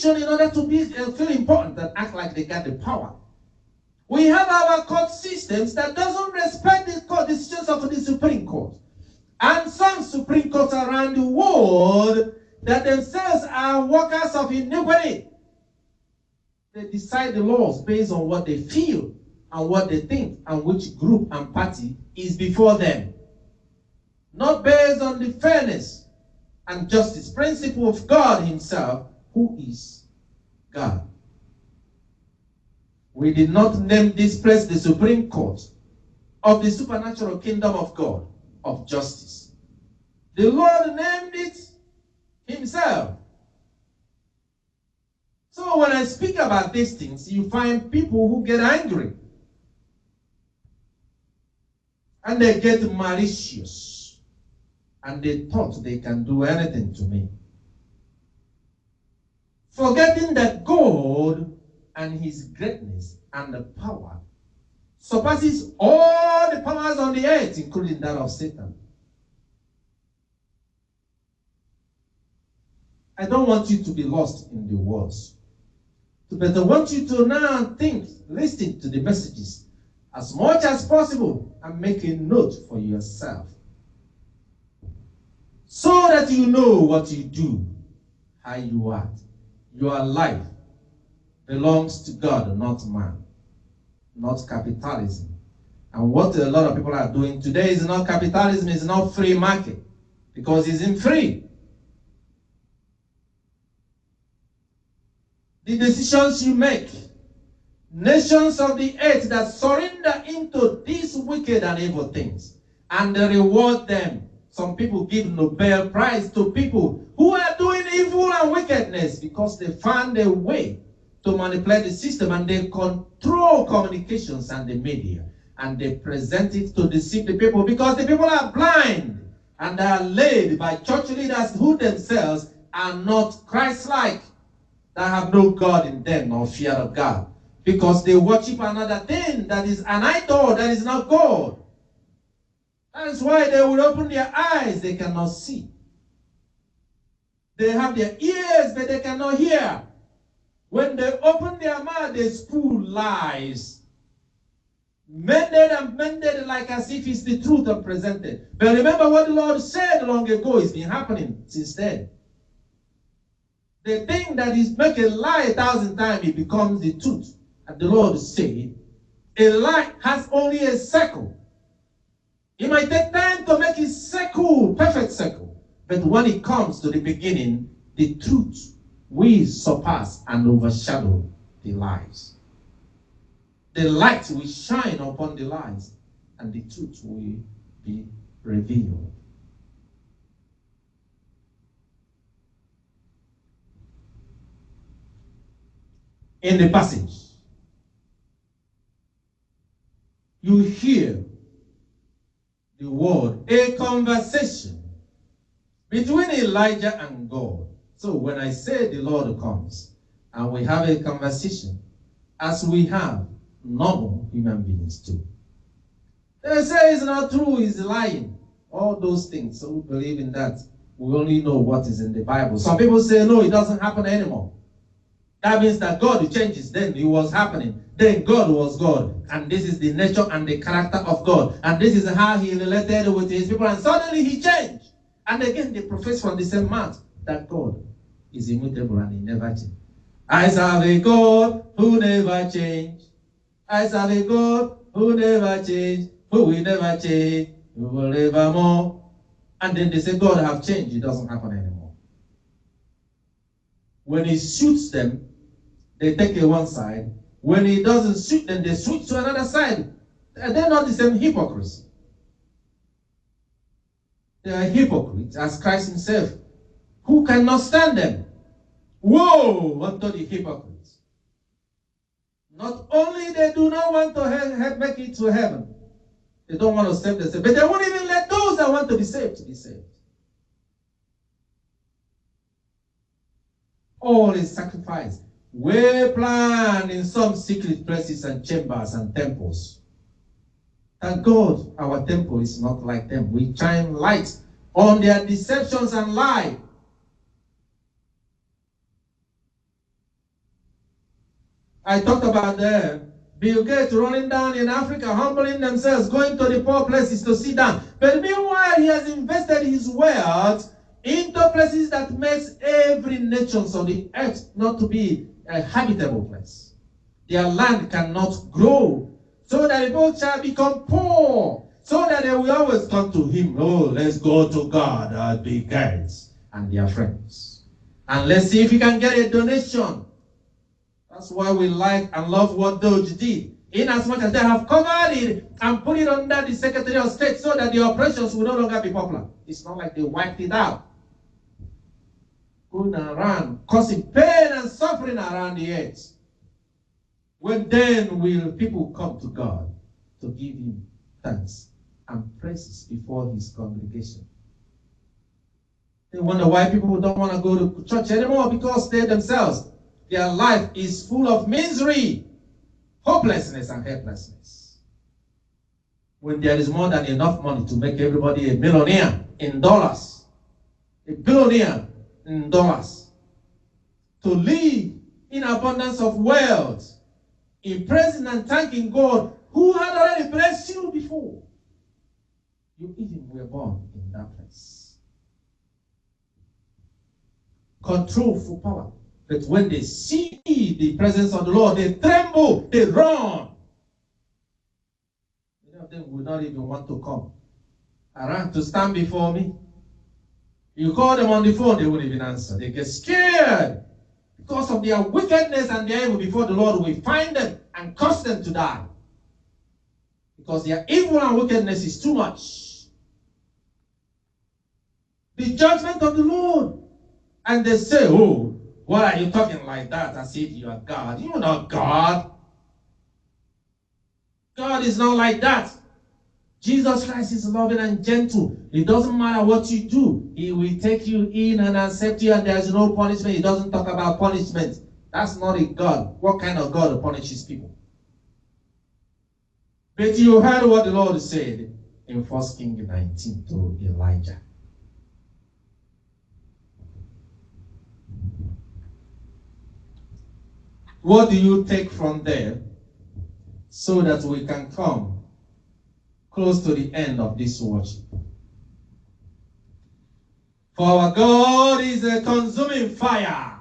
in order to be feel important and act like they got the power. We have our court systems that doesn't respect the court decisions of the Supreme Court. And some Supreme Courts around the world that themselves are workers of iniquity. They decide the laws based on what they feel and what they think and which group and party is before them. Not based on the fairness and justice principle of God himself, who is God. We did not name this place the Supreme Court of the supernatural kingdom of God, of justice. The Lord named it himself. So when I speak about these things, you find people who get angry. And they get malicious. And they thought they can do anything to me. Forgetting that God and his greatness and the power surpasses all the powers on the earth, including that of Satan. I don't want you to be lost in the words, but I want you to now think, listen to the messages as much as possible and make a note for yourself so that you know what you do, how you act. Your life belongs to God, not man, not capitalism. And what a lot of people are doing today is not capitalism, it's not free market, because it's in free. The decisions you make, nations of the earth that surrender into these wicked and evil things, and they reward them. Some people give Nobel Prize to people who are doing evil and wickedness because they found a way to manipulate the system, and they control communications and the media, and they present it to deceive the people because the people are blind and are led by church leaders who themselves are not Christ-like, that have no God in them nor fear of God, because they worship another thing that is an idol that is not God. That is why they will open their eyes, they cannot see. They have their ears, but they cannot hear. When they open their mouth, they spew lies. Mended and mended like as if it's the truth and presented. But remember what the Lord said long ago, it's been happening since then. The thing that is make a lie 1,000 times, it becomes the truth. And the Lord said, a lie has only a circle. It might take time to make it circle, perfect circle. But when it comes to the beginning, the truth will surpass and overshadow the lies. The light will shine upon the lies, and the truth will be revealed. In the passage, you hear the word, a conversation between Elijah and God. So when I say the Lord comes, and we have a conversation, as we have normal human beings too. They say it's not true, he's lying. All those things, so we believe in that. We only know what is in the Bible. Some people say, no, it doesn't happen anymore. That means that God changes. Then it was happening. Then God was God. And this is the nature and the character of God. And this is how he related with his people. And suddenly he changed. And again they profess from the same mouth that God is immutable and he never changes. I serve a God who never changes. I serve a God who never changes. Who will never change. Who will never more. And then they say God have changed. It doesn't happen anymore. When he suits them, they take it one side. When it doesn't suit them, they switch to another side. They're not the same hypocrites. They are hypocrites, as Christ himself, who cannot stand them. Woe unto the hypocrites. Not only they do not want to make it to heaven, they don't want to save themselves, but they won't even let those that want to be saved to be saved. All is sacrifice. We plan in some secret places and chambers and temples. Thank God our temple is not like them. We shine light on their deceptions and lie. I talked about Bill Gates running down in Africa, humbling themselves, going to the poor places to sit down. But meanwhile, he has invested his wealth into places that makes every nation of the earth not to be a habitable place. Their land cannot grow, so that the people shall become poor, so that they will always come to him. Oh, let's go to God, Bill Gates and their friends. And let's see if we can get a donation. That's why we like and love what Doge did. In as much as they have covered it and put it under the Secretary of State so that the operations will no longer be popular. It's not like they wiped it out. Going around, causing pain and suffering around the earth. When then will people come to God to give him thanks and praises before his congregation? They wonder why people don't want to go to church anymore, because they themselves, their life is full of misery, hopelessness, and helplessness. When there is more than enough money to make everybody a millionaire in dollars, a billionaire in dollars, to live in abundance of wealth, in praising and thanking God who had already blessed you before you even were born in that place. Control for power. But when they see the presence of the Lord, they tremble, they run. Many of them will not even want to come around to stand before me. You call them on the phone, they won't even answer. They get scared because of their wickedness and their evil. Before the Lord will find them and cause them to die. Because their evil and wickedness is too much. The judgment of the Lord. And they say, oh, why are you talking like that as if you are God? You are not God. God is not like that. Jesus Christ is loving and gentle. It doesn't matter what you do. He will take you in and accept you, and there's no punishment. He doesn't talk about punishment. That's not a God. What kind of God punishes people? But you heard what the Lord said in 1 Kings 19 to Elijah. What do you take from there so that we can come close to the end of this worship? For our God is a consuming fire.